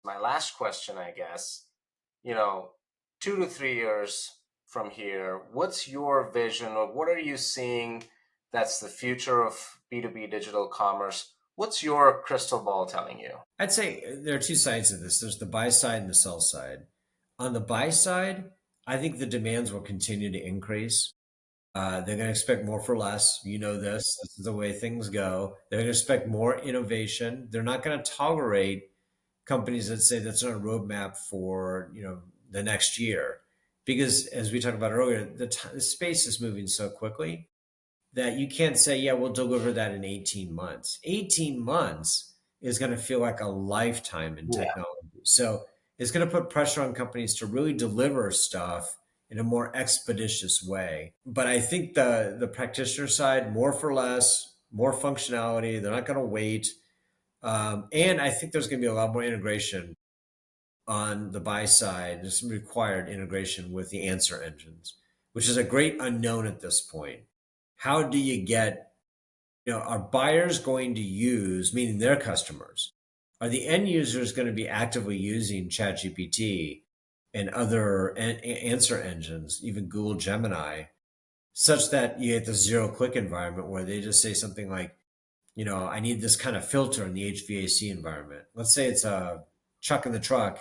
My last question, I guess, you know, 2 to 3 years from here, what's your vision, or what are you seeing that's the future of B2B digital commerce? What's your crystal ball telling you? I'd say there are two sides of this. There's the buy side and the sell side. On the buy side, I think the demands will continue to increase. They're going to expect more for less. You know this. This is the way things go. They're going to expect more innovation. They're not going to tolerate companies that say that's on a roadmap for the next year, because as we talked about earlier, the space is moving so quickly that you can't say, yeah, we'll deliver that in 18 months. 18 months is going to feel like a lifetime in Yeah. technology. So it's going to put pressure on companies to really deliver stuff in a more expeditious way. But I think the practitioner side, more for less, more functionality. They're not going to wait. And I think there's going to be a lot more integration on the buy side. There's some required integration with the answer engines, which is a great unknown at this point. How do you get, are buyers going to use, meaning their customers, are the end users going to be actively using ChatGPT and other answer engines, even Google Gemini, such that you get the zero click environment where they just say something like, I need this kind of filter in the HVAC environment. Let's say it's a Chuck in the truck.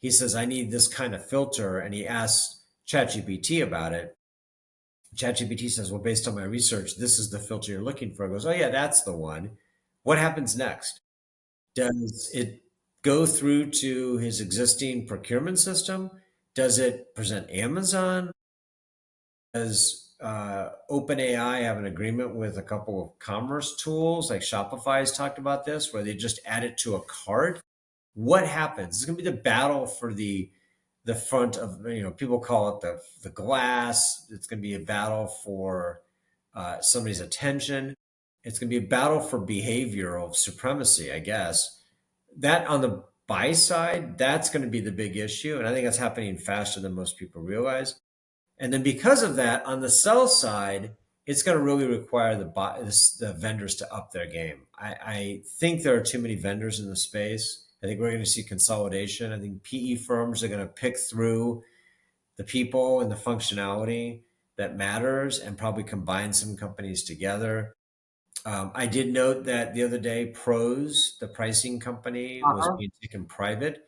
He says, I need this kind of filter. And he asks ChatGPT about it. ChatGPT says, well, based on my research, this is the filter you're looking for. It goes, oh, yeah, that's the one. What happens next? Does it go through to his existing procurement system? Does it present Amazon? Does OpenAI have an agreement with a couple of commerce tools like Shopify has talked about this, where they just add it to a cart? What happens? It's going to be the battle for the front of, people call it the glass. It's going to be a battle for somebody's attention. It's going to be a battle for behavioral supremacy, I guess. That on the buy side, that's going to be the big issue, and I think that's happening faster than most people realize. And then because of that, on the sell side, it's going to really require the vendors to up their game. I think there are too many vendors in the space. I think we're going to see consolidation. I think PE firms are going to pick through the people and the functionality that matters and probably combine some companies together. I did note that the other day, Pros, the pricing company, was Uh-huh. being taken private.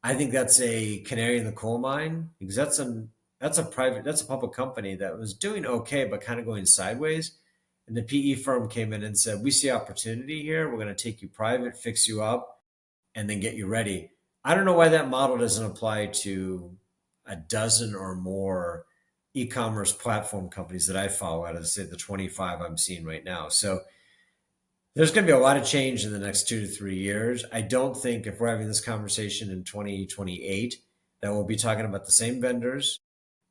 I think that's a canary in the coal mine, because that's a public company that was doing okay but kind of going sideways. And the PE firm came in and said, "We see opportunity here. We're going to take you private, fix you up, and then get you ready." I don't know why that model doesn't apply to a dozen or more e-commerce platform companies that I follow out of, say, the 25 I'm seeing right now. So there's going to be a lot of change in the next 2 to 3 years. I don't think if we're having this conversation in 2028 that we'll be talking about the same vendors.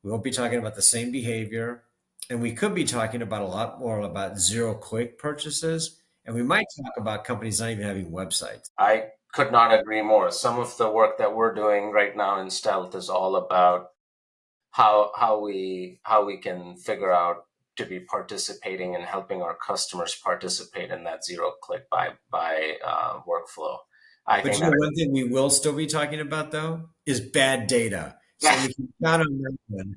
We won't be talking about the same behavior. And we could be talking about a lot more about zero click purchases. And we might talk about companies not even having websites. I could not agree more. Some of the work that we're doing right now in Stealth is all about how we can figure out to be participating and helping our customers participate in that zero click by workflow. I But think that one thing we will still be talking about though is bad data. So we can count on that one.